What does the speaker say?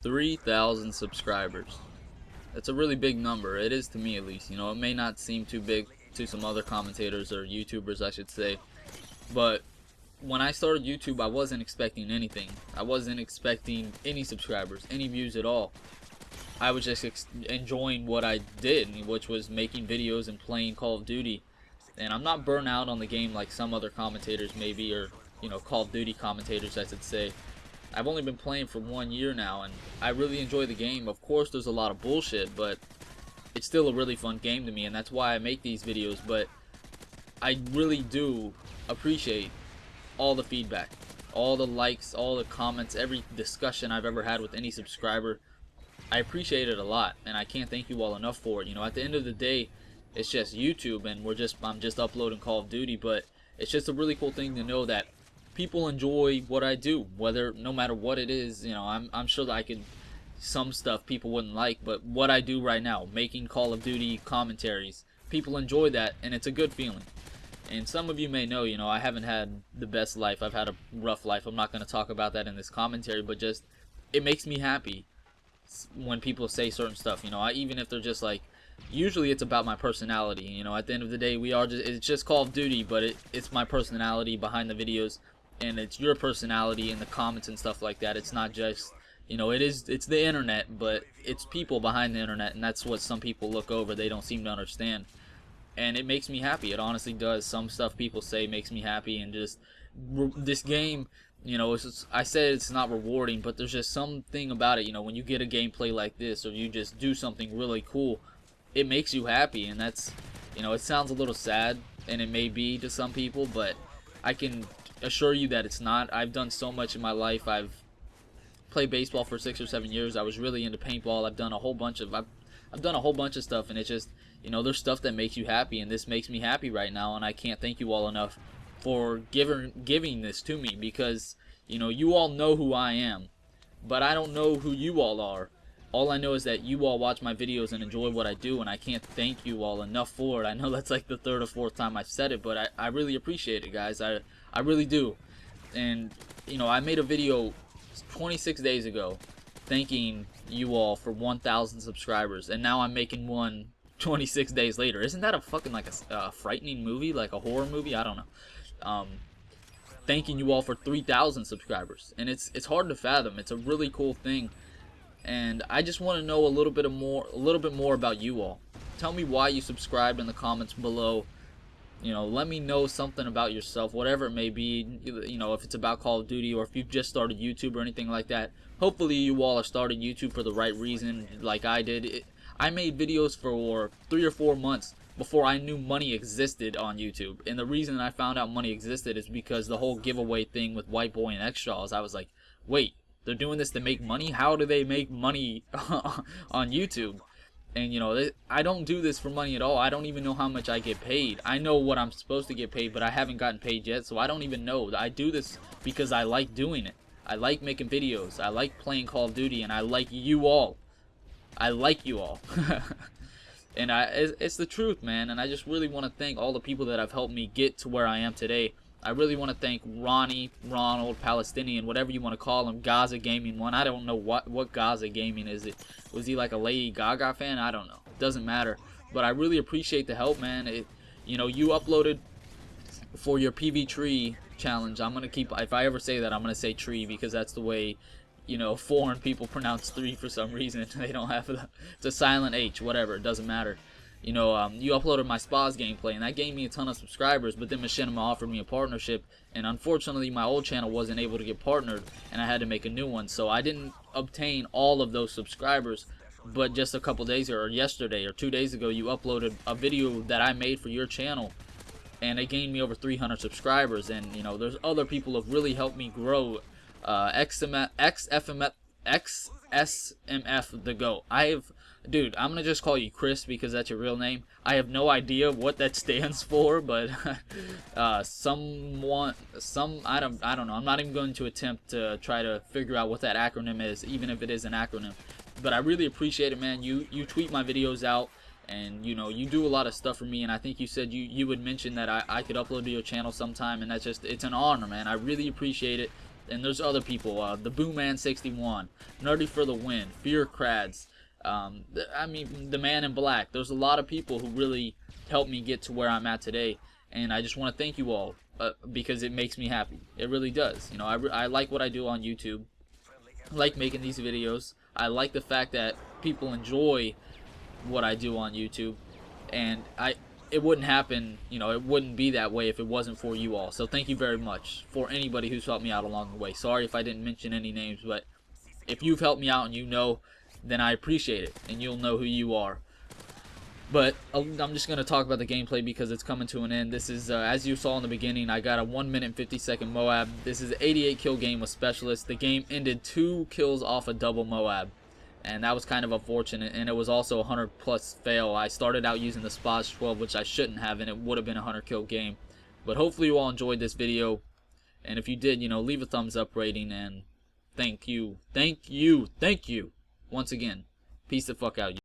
3,000 subscribers. That's a really big number. It is to me, at least. You know, it may not seem too big to some other commentators or YouTubers, I should say. But when I started YouTube, I wasn't expecting anything. I wasn't expecting any subscribers, any views at all. I was just enjoying what I did, which was making videos and playing Call of Duty. And I'm not burnt out on the game like some other commentators maybe, or, you know, Call of Duty commentators, I should say. I've only been playing for 1 year now, and I really enjoy the game. Of course, there's a lot of bullshit, but it's still a really fun game to me, and that's why I make these videos. But I really do appreciate all the feedback, all the likes, all the comments, every discussion I've ever had with any subscriber. I appreciate it a lot, and I can't thank you all enough for it. You know, at the end of the day, it's just YouTube, and I'm just uploading Call of Duty, but it's just a really cool thing to know that people enjoy what I do, no matter what it is. You know, I'm sure that I could, some stuff people wouldn't like, but what I do right now, making Call of Duty commentaries, people enjoy that, and it's a good feeling. And some of you may know, you know, I haven't had the best life. I've had a rough life. I'm not going to talk about that in this commentary, but just, it makes me happy when people say certain stuff. You know, even if they're just like, usually it's about my personality. You know, at the end of the day, it's just Call of Duty, but it's my personality behind the videos, and it's your personality in the comments and stuff like that. It's not just, you know, it's the internet, but it's people behind the internet, and that's what some people look over. They don't seem to understand, and it makes me happy. It honestly does. Some stuff people say makes me happy, and just this game, you know, I said it's not rewarding, but there's just something about it. You know, when you get a gameplay like this, or you just do something really cool, it makes you happy. And that's, you know, it sounds a little sad, and it may be to some people, but I can assure you that it's not. I've done so much in my life. I've played baseball for 6 or 7 years. I was really into paintball. I've done a whole bunch of stuff, and it's just, you know, there's stuff that makes you happy, and this makes me happy right now, and I can't thank you all enough for giving this to me, because, you know, you all know who I am, but I don't know who you all are. All I know is that you all watch my videos and enjoy what I do, and I can't thank you all enough for it. I know that's like the 3rd or 4th time I've said it, but I really appreciate it, guys. I really do. And, you know, I made a video 26 days ago thanking you all for 1,000 subscribers, and now I'm making one 26 days later. Isn't that a fucking like a frightening movie, like a horror movie? I don't know. Thanking you all for 3,000 subscribers, and it's hard to fathom. It's a really cool thing, and I just want to know a little bit more about you all. Tell me why you subscribed in the comments below. You know, let me know something about yourself, whatever it may be. You know, if it's about Call of Duty, or if you've just started YouTube or anything like that. Hopefully you all have started YouTube for the right reason, like I did. I made videos for 3 or 4 months before I knew money existed on YouTube. And the reason I found out money existed is because the whole giveaway thing with White Boy and X-Straws. I was like, wait, they're doing this to make money? How do they make money on YouTube? And, you know, I don't do this for money at all. I don't even know how much I get paid. I know what I'm supposed to get paid, but I haven't gotten paid yet, so I don't even know. I do this because I like doing it. I like making videos. I like playing Call of Duty, and I like you all. I like you all. And it's the truth, man. And I just really want to thank all the people that have helped me get to where I am today. I really want to thank Ronnie, Ronald, Palestinian, whatever you want to call him, Gaza Gaming 1. I don't know what Gaza Gaming is. Was he like a Lady Gaga fan? I don't know. It doesn't matter. But I really appreciate the help, man. You know, you uploaded for your PV3 challenge. I'm going to keep, if I ever say that, I'm going to say tree, because that's the way, you know, foreign people pronounce 3 for some reason. They don't have it's a silent H, whatever. It doesn't matter. You know, you uploaded my Spas gameplay, and that gave me a ton of subscribers, but then Machinima offered me a partnership, and unfortunately my old channel wasn't able to get partnered, and I had to make a new one, so I didn't obtain all of those subscribers. But just a couple days ago, or yesterday, or 2 days ago, you uploaded a video that I made for your channel, and it gained me over 300 subscribers, and, you know, there's other people who have really helped me grow. XSMF the GOAT. Dude, I'm gonna just call you Chris because that's your real name. I have no idea what that stands for, but I don't know. I'm not even going to attempt to try to figure out what that acronym is, even if it is an acronym. But I really appreciate it, man. You tweet my videos out, and, you know, you do a lot of stuff for me, and I think you said you would mention that I could upload to your channel sometime, and that's just, it's an honor, man. I really appreciate it. and there's other people, the Booman61, Nerdy for the Win, Fear Crads, I mean, the Man in Black. There's a lot of people who really helped me get to where I'm at today, and I just want to thank you all, because it makes me happy. It really does. You know, I like what I do on YouTube. I like making these videos. I like the fact that people enjoy what I do on YouTube, and it wouldn't happen, you know, it wouldn't be that way if it wasn't for you all. So thank you very much for anybody who's helped me out along the way. Sorry if I didn't mention any names, but if you've helped me out and you know, then I appreciate it, and you'll know who you are. But I'm just going to talk about the gameplay because it's coming to an end. This is, as you saw in the beginning, I got a 1 minute and 50 second MOAB. This is an 88 kill game with Specialist. The game ended 2 kills off a double MOAB, and that was kind of unfortunate, and it was also a 100 plus fail. I started out using the Spas 12, which I shouldn't have, and it would have been a 100 kill game. But hopefully you all enjoyed this video, and if you did, you know, leave a thumbs up rating, and thank you once again. Peace the fuck out.